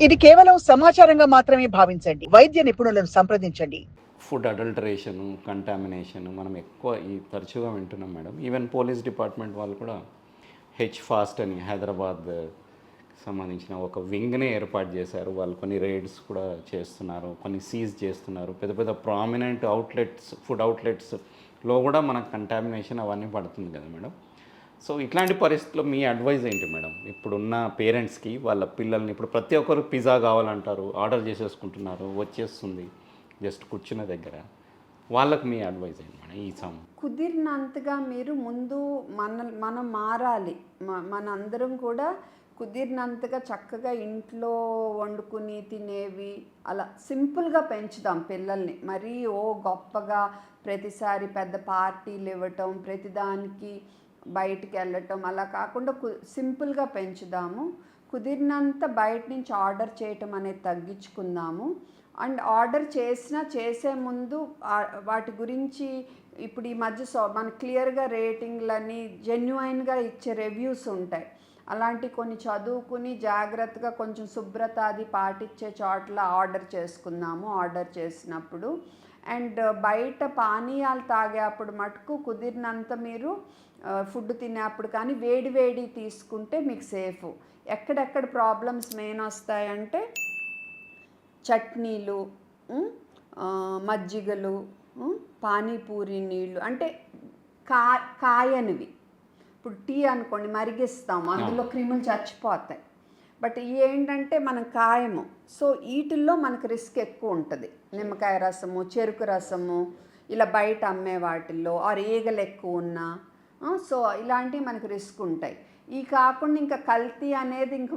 ఇది కేవలం సమాచారంగా మాత్రమే భావించండి. వైద్య నిపుణులను సంప్రదించండి. ఫుడ్ అడల్టరేషన్, కంటామినేషన్ మనం ఎక్కువ తరచుగా వింటున్నాం మేడం. ఈవెన్ పోలీస్ డిపార్ట్మెంట్ వాళ్ళు కూడా ఫాస్ట్ అని హైదరాబాద్ సంబంధించిన ఒక వింగ్నే ఏర్పాటు చేశారు. వాళ్ళు కొన్ని రైడ్స్ కూడా చేస్తున్నారు, కొన్ని సీజ్ చేస్తున్నారు. పెద్ద పెద్ద ప్రామినెంట్ అవుట్లెట్స్, ఫుడ్ అవుట్లెట్స్లో కూడా మనకు కంటామినేషన్ అవన్నీ పడుతుంది కదా మేడం. సో ఇట్లాంటి పరిస్థితుల్లో మీ అడ్వైజ్ ఏంటి మేడం? ఇప్పుడున్న పేరెంట్స్కి వాళ్ళ పిల్లల్ని, ఇప్పుడు ప్రతి ఒక్కరు పిజ్జా కావాలంటారు, ఆర్డర్ చేసేసుకుంటున్నారు, వచ్చేస్తుంది జస్ట్ కూర్చున్న దగ్గర. వాళ్ళకి మీ అడ్వైజ్ ఏంటి మేడం? కుదిరినంతగా మీరు ముందు మనం మారాలి. మనందరం కూడా కుదిరినంతగా చక్కగా ఇంట్లో వండుకుని తినేవి అలా సింపుల్గా పెంచుదాం పిల్లల్ని. మరీ గొప్పగా ప్రతిసారి పెద్ద పార్టీలు ఇవ్వటం, ప్రతిదానికి బయటికి వెళ్ళటం అలా కాకుండా సింపుల్గా పెంచుదాము. కుదిరినంత బయట నుంచి ఆర్డర్ చేయటం అనేది తగ్గించుకుందాము. అండ్ ఆర్డర్ చేసే ముందు వాటి గురించి ఇప్పుడు ఈ మధ్య మన క్లియర్గా రేటింగ్లని జెన్యుయిన్గా ఇచ్చే రివ్యూస్ ఉంటాయి. అలాంటి కొన్ని చదువుకుని జాగ్రత్తగా కొంచెం శుభ్రత అది పాటించే చోట్ల ఆర్డర్ చేసుకుందాము ఆర్డర్ చేసినప్పుడు. అండ్ బయట పానీయాలు తాగేప్పుడు మటుకు కుదిరినంత మీరు ఫుడ్ తినేప్పుడు కానీ వేడి తీసుకుంటే మీకు సేఫ్. ఎక్కడెక్కడ ప్రాబ్లమ్స్ మెయిన్ వస్తాయంటే చట్నీలు, మజ్జిగలు, పానీపూరి నీళ్ళు అంటే కాయనివి. ఇప్పుడు టీ అనుకోండి మరిగిస్తాము, అందులో క్రిములు చచ్చిపోతాయి. బట్ ఏంటంటే మనం కాయము. సో వీటిల్లో మనకు రిస్క్ ఎక్కువ ఉంటుంది. నిమ్మకాయ రసము, చెరుకు రసము, ఇలా బయట అమ్మే వాటిల్లో ఈగలు ఎక్కువ ఉన్నా, సో ఇలాంటివి మనకు రిస్క్ ఉంటాయి. ఈ కాకుండా ఇంకా కల్తీ అనేది ఇంకా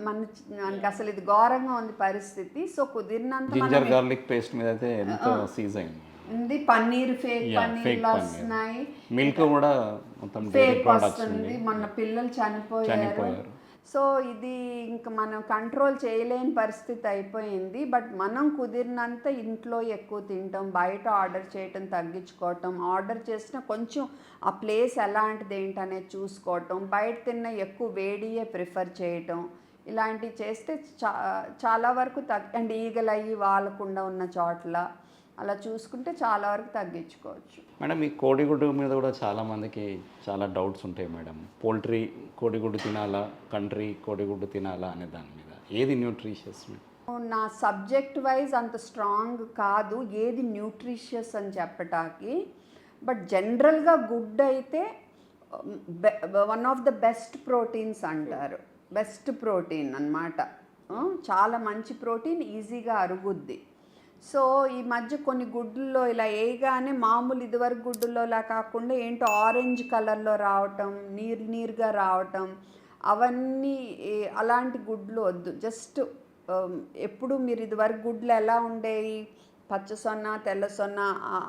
మనకి అసలు ఇది ఘోరంగా ఉంది పరిస్థితి. సో కుదిరినంత జింజర్ గార్లిక్ పేస్ట్ మీద అయితే ఎంతో సీజ్ అయింది ఉంది. పన్నీర్ ఫేక్ పన్నీర్లు వస్తున్నాయి, మిల్క్ కూడా మొత్తం ఫేక్ వస్తుంది. మొన్న పిల్లలు చనిపోయారు. సో ఇది ఇంకా మనం కంట్రోల్ చేయలేని పరిస్థితి అయిపోయింది. బట్ మనం కుదిరినంత ఇంట్లో ఎక్కువ తినటం, బయట ఆర్డర్ చేయటం తగ్గించుకోవటం, ఆర్డర్ చేసిన కొంచెం ఆ ప్లేస్ ఎలాంటిది ఏంటనేది చూసుకోవటం, బయట తిన్న ఎక్కువ వేడియే ప్రిఫర్ చేయటం, ఇలాంటివి చేస్తే చాలా వరకు అండ్ ఈగలు అయ్యి వాలకుండా ఉన్న చోట్ల అలా చూసుకుంటే చాలా వరకు తగ్గించుకోవచ్చు. మేడం, ఈ కోడిగుడ్డు మీద కూడా చాలామందికి చాలా డౌట్స్ ఉంటాయి మేడం. పోల్ట్రీ కోడిగుడ్డు తినాలా, కంట్రీ కోడిగుడ్డు తినాలా అనే దాని మీద ఏది న్యూట్రిషియస్? నా సబ్జెక్ట్ వైజ్ అంత స్ట్రాంగ్ కాదు ఏది న్యూట్రిషియస్ అని చెప్పటానికి. బట్ జనరల్గా గుడ్ అయితే one of the best proteins అంటారు. బెస్ట్ ప్రోటీన్ అన్నమాట. చాలా మంచి ప్రోటీన్, ఈజీగా అరుగుద్ది. సో ఈ మధ్య కొన్ని గుడ్లలో ఇలా వేయగానే మామూలు ఇదివరకు గుడ్డులోలా కాకుండా ఏంటో ఆరెంజ్ కలర్లో రావటం, నీరుగా రావటం, అవన్నీ అలాంటి గుడ్లు వద్దు. జస్ట్ ఎప్పుడు మీరు ఇదివరకు గుడ్లు ఎలా ఉండేవి, పచ్చసొన్న తెల్లసొన్న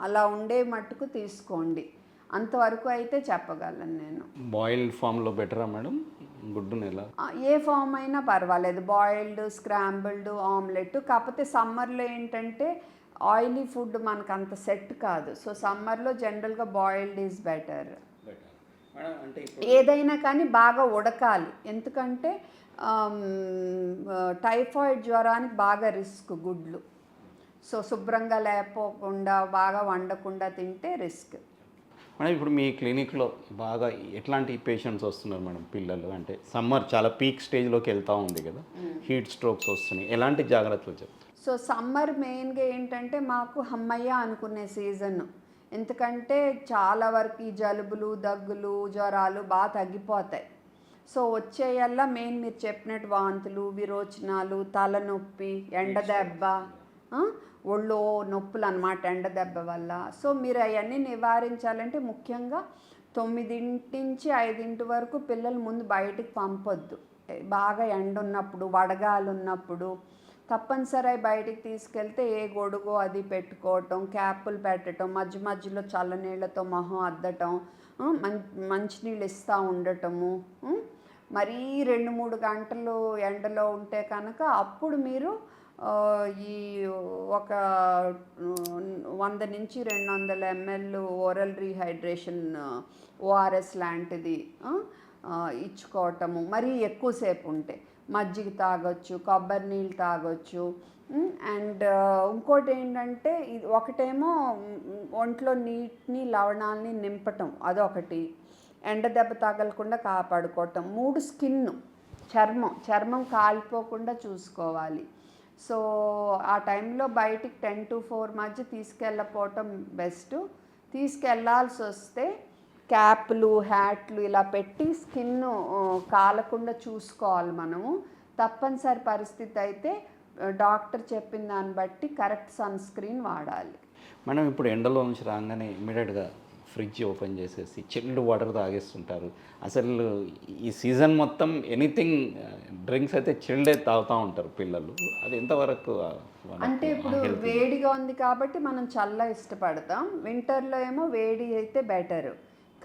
అలా ఉండే మట్టుకు తీసుకోండి. అంతవరకు అయితే చెప్పగలను నేను. బాయిల్డ్ ఫామ్లో బెటరా మేడం గుడ్డును? ఎలా ఏ ఫామ్ అయినా పర్వాలేదు, బాయిల్డ్, స్క్రాంబుల్డ్, ఆమ్లెట్. కాకపోతే సమ్మర్లో ఏంటంటే ఆయిలీ ఫుడ్ మనకు అంత సెట్ కాదు. సో సమ్మర్లో జనరల్గా బాయిల్డ్ ఈజ్ బెటర్. ఏదైనా కానీ బాగా ఉడకాలి, ఎందుకంటే టైఫాయిడ్ జ్వరానికి బాగా రిస్క్ గుడ్లు. సో శుభ్రంగా లేకపోకుండా బాగా వండకుండా తింటే రిస్క్. మేడం, ఇప్పుడు మీ క్లినిక్లో బాగా ఎట్లాంటి పేషెంట్స్ వస్తున్నారు మేడం? పిల్లలు అంటే సమ్మర్ చాలా పీక్ స్టేజ్లోకి వెళ్తూ ఉంది కదా, హీట్ స్ట్రోక్స్ వస్తున్నాయి, ఎలాంటి జాగ్రత్తలు చెప్తారు? సో సమ్మర్ మెయిన్గా ఏంటంటే మాకు హమ్మయ్య అనుకునే సీజన్. ఎందుకంటే చాలా వరకు ఈ జలుబులు, దగ్గులు, జ్వరాలు బాగా తగ్గిపోతాయి. సో వచ్చేయల్లా మెయిన్ మీరు చెప్పినట్టు వాంతులు, విరోచనాలు, తలనొప్పి, ఎండదెబ్బ, ఒళ్ళో నొప్పులు అన్నమాట ఎండ దెబ్బ వల్ల. సో మీరు అవన్నీ నివారించాలంటే ముఖ్యంగా 9 నుంచి 5 వరకు పిల్లలు ముందు బయటికి పంపొద్దు. బాగా ఎండ ఉన్నప్పుడు, వడగాలు ఉన్నప్పుడు తప్పనిసరి బయటికి తీసుకెళ్తే ఏ గొడుగో అది పెట్టుకోవటం, క్యాపులు పెట్టడం, మధ్యలో చల్లనీళ్ళతో మొహం అద్దటం, మంచినీళ్ళు ఇస్తూ ఉండటము. మరీ 2-3 గంటలు ఎండలో ఉంటే కనుక అప్పుడు మీరు ఈ ఒక 100 నుంచి 200 ml ఓరల్ రీహైడ్రేషన్ ఓఆర్ఎస్ లాంటిది ఇచ్చుకోవటము. మరీ ఎక్కువసేపు ఉంటే మజ్జిగ తాగొచ్చు, కొబ్బరి నీళ్ళు తాగొచ్చు. అండ్ ఇంకోటి ఏంటంటే ఇది ఒకటేమో ఒంట్లో నీటిని లవణాలని నింపటం అదొకటి, ఎండ దెబ్బ తగలకుండా కాపాడుకోవటం. 3 స్కిన్ చర్మం కాలిపోకుండా చూసుకోవాలి. సో ఆ టైంలో బయటికి 10 to 4 మధ్య తీసుకెళ్ళకపోవటం బెస్ట్. తీసుకెళ్లాల్సి వస్తే క్యాప్లు, హ్యాట్లు ఇలా పెట్టి స్కిన్ కాలకుండా చూసుకోవాలి మనము. తప్పనిసరి పరిస్థితి అయితే డాక్టర్ చెప్పిన దాన్ని బట్టి కరెక్ట్ సన్ స్క్రీన్ వాడాలి. మనం ఇప్పుడు ఎండలో నుంచి రాగానే ఇమీడియట్గా ఫ్రిడ్జ్ ఓపెన్ చేసేసి చిల్డ్ వాటర్ తాగేస్తుంటారు. అసలు ఈ సీజన్ మొత్తం ఎనీథింగ్ డ్రింక్స్ అయితే చిల్డే తాగుతూ ఉంటారు పిల్లలు. అది ఎంతవరకు అంటే ఇప్పుడు వేడిగా ఉంది కాబట్టి మనం చల్ల ఇష్టపడతాం, వింటర్లో ఏమో వేడి అయితే బెటరు.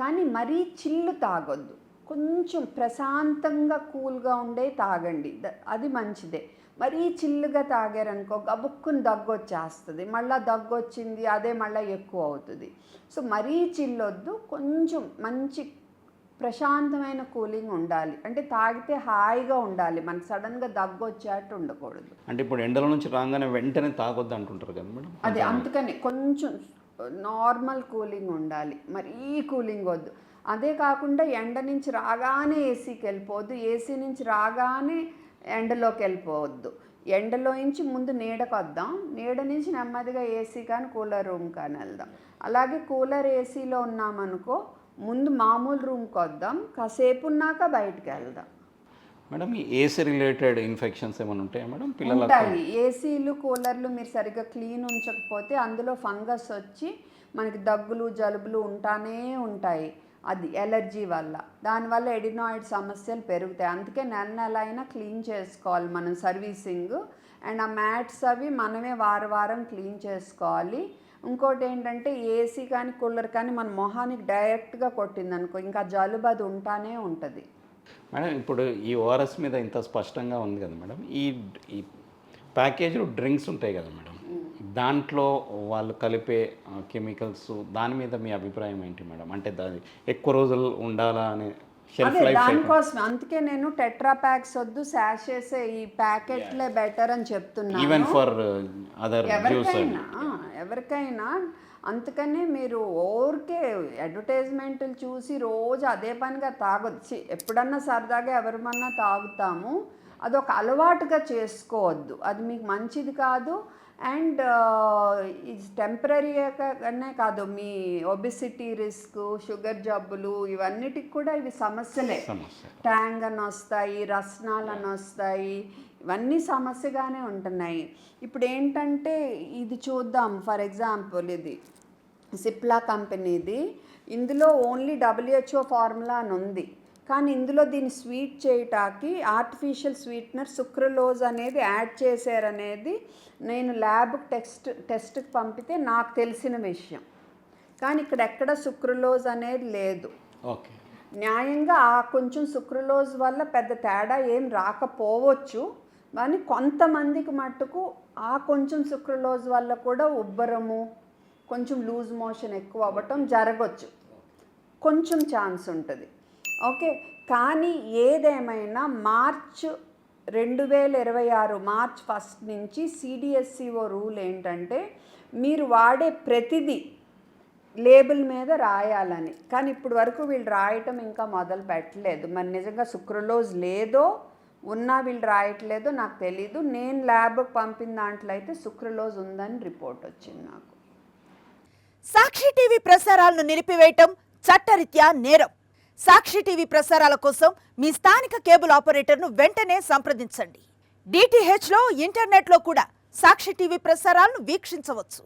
కానీ మరీ చిల్లు తాగొద్దు, కొంచెం ప్రశాంతంగా కూల్గా ఉండే తాగండి, అది మంచిదే. మరీ చిల్లుగా తాగారనుకో గబుక్కుని దగ్గు వచ్చేస్తుంది, మళ్ళీ దగ్గు వచ్చింది అదే మళ్ళీ ఎక్కువ అవుతుంది. సో మరీ చిల్లొద్దు, కొంచెం మంచి ప్రశాంతమైన కూలింగ్ ఉండాలి. అంటే తాగితే హాయిగా ఉండాలి, మనకు సడన్గా దగ్గు వచ్చేట్టు ఉండకూడదు. అంటే ఇప్పుడు ఎండల నుంచి రాగానే వెంటనే తాగొద్దు అంటుంటారు కదా మేడం. అది అందుకని కొంచెం నార్మల్ కూలింగ్ ఉండాలి, మరీ కూలింగ్ వద్దు. అదే కాకుండా ఎండ నుంచి రాగానే ఏసీకి వెళ్ళిపోవద్దు, ఏసీ నుంచి రాగానే ఎండలోకి వెళ్ళిపోవద్దు. ఎండలో నుంచి ముందు నీడకు వద్దాం, నీడ నుంచి నెమ్మదిగా ఏసీ కానీ కూలర్ రూమ్ కానీ వెళ్దాం. అలాగే కూలర్ ఏసీలో ఉన్నామనుకో ముందు మామూలు రూమ్కి వద్దాం, కాసేపు ఉన్నాక బయటకు వెళ్దాం. మేడం ఈ ఏసీ రిలేటెడ్ ఇన్ఫెక్షన్స్ ఏమైనా ఉంటాయా మేడం పిల్లలకు? ఉంటాయి. ఏసీలు కూలర్లు మీరు సరిగ్గా క్లీన్ ఉంచకపోతే అందులో ఫంగస్ వచ్చి మనకి దగ్గులు జలుబులు ఉంటానే ఉంటాయి. అది ఎలర్జీ వల్ల, దానివల్ల ఎడినాయిడ్ సమస్యలు పెరుగుతాయి. అందుకే నెల అయినా క్లీన్ చేసుకోవాలి మనం సర్వీసింగ్. అండ్ ఆ మ్యాట్స్ అవి మనమే వారం క్లీన్ చేసుకోవాలి. ఇంకోటి ఏంటంటే ఏసీ కానీ కూలర్ కానీ మన మొహానికి డైరెక్ట్గా కొట్టిందనుకో ఇంకా జలుబు అది ఉంటానే ఉంటుంది. మేడం ఇప్పుడు ఈ ఓఆర్ఎస్ మీద ఇంత స్పష్టంగా ఉంది కదా మేడం, ఈ ప్యాకేజ్లో డ్రింక్స్ ఉంటాయి కదా మేడం, దాంట్లో వాళ్ళు కలిపే కెమికల్స్ దాని మీద మీ అభిప్రాయం ఏంటి మేడం? అంటే దాని ఎక్కువ రోజులు ఉండాలా అనే షెల్ఫ్ లైఫ్ దానికోసం అందుకే నేను టెట్రా ప్యాక్స్ వద్దు, శాషేస్ ఈ ప్యాకెట్లే బెటర్ అని చెప్తున్నాను. ఈవెన్ ఫర్ అదర్ ఎవరికైనా అందుకనే మీరు ఊరికే అడ్వర్టైజ్మెంట్లు చూసి రోజు అదే పనిగా తాగొచ్చి ఎప్పుడన్నా సరదాగా ఎవరిమన్నా తాగుతాము, అదొక అలవాటుగా చేసుకోవద్దు, అది మీకు మంచిది కాదు. అండ్ ఇది టెంపరీగానే కాదు, మీ ఒబిసిటీ రిస్క్, షుగర్ జబ్బులు ఇవన్నిటికి కూడా ఇవి సమస్యలే. ట్యాంగ్ అని వస్తాయి, రస్నాలు అని వస్తాయి, ఇవన్నీ సమస్యగానే ఉంటున్నాయి. ఇప్పుడు ఏంటంటే ఇది చూద్దాం, ఫర్ ఎగ్జాంపుల్ ఇది సిప్లా కంపెనీది, ఇందులో ఓన్లీ WHO ఫార్ములా అని ఉంది, కానీ ఇందులో దీన్ని స్వీట్ చేయటానికి ఆర్టిఫిషియల్ స్వీట్నర్ సుక్రలోజ్ అనేది యాడ్ చేశారనేది నేను ల్యాబ్కి టెస్ట్కి పంపితే నాకు తెలిసిన విషయం. కానీ ఇక్కడ ఎక్కడ సుక్రలోజ్ అనేది లేదు. ఓకే, న్యాయంగా ఆ కొంచెం సుక్రలోజ్ వల్ల పెద్ద తేడా ఏం రాకపోవచ్చు, కానీ కొంతమందికి మట్టుకు ఆ కొంచెం సుక్రలోజ్ వల్ల కూడా ఉబ్బరము, కొంచెం లూజ్ మోషన్ ఎక్కువ అవ్వటం జరగవచ్చు, కొంచెం ఛాన్స్ ఉంటుంది. ఓకే, కానీ ఏదేమైనా మార్చ్ 2026 మార్చ్ 1 నుంచి CDSCO రూల్ ఏంటంటే మీరు వాడే ప్రతిదీ లేబుల్ మీద రాయాలని. కానీ ఇప్పుడు వరకు వీళ్ళు రాయటం ఇంకా మొదలు పెట్టలేదు. మరి నిజంగా సుక్రలోజ్ లేదో ఉన్నా వీళ్ళు రాయట్లేదో నాకు తెలీదు. నేను ల్యాబ్కి పంపిన దాంట్లో అయితే సుక్రలోజ్ ఉందని రిపోర్ట్ వచ్చింది నాకు. సాక్షి టీవీ ప్రసారాలను నిలిపివేయటం చట్టరీత్యా నేరం. సాక్షి టీవీ ప్రసారాల కోసం మీ స్థానిక కేబుల్ ఆపరేటర్ను వెంటనే సంప్రదించండి. DTHలో ఇంటర్నెట్లో కూడా సాక్షి టీవీ ప్రసారాలను వీక్షించవచ్చు.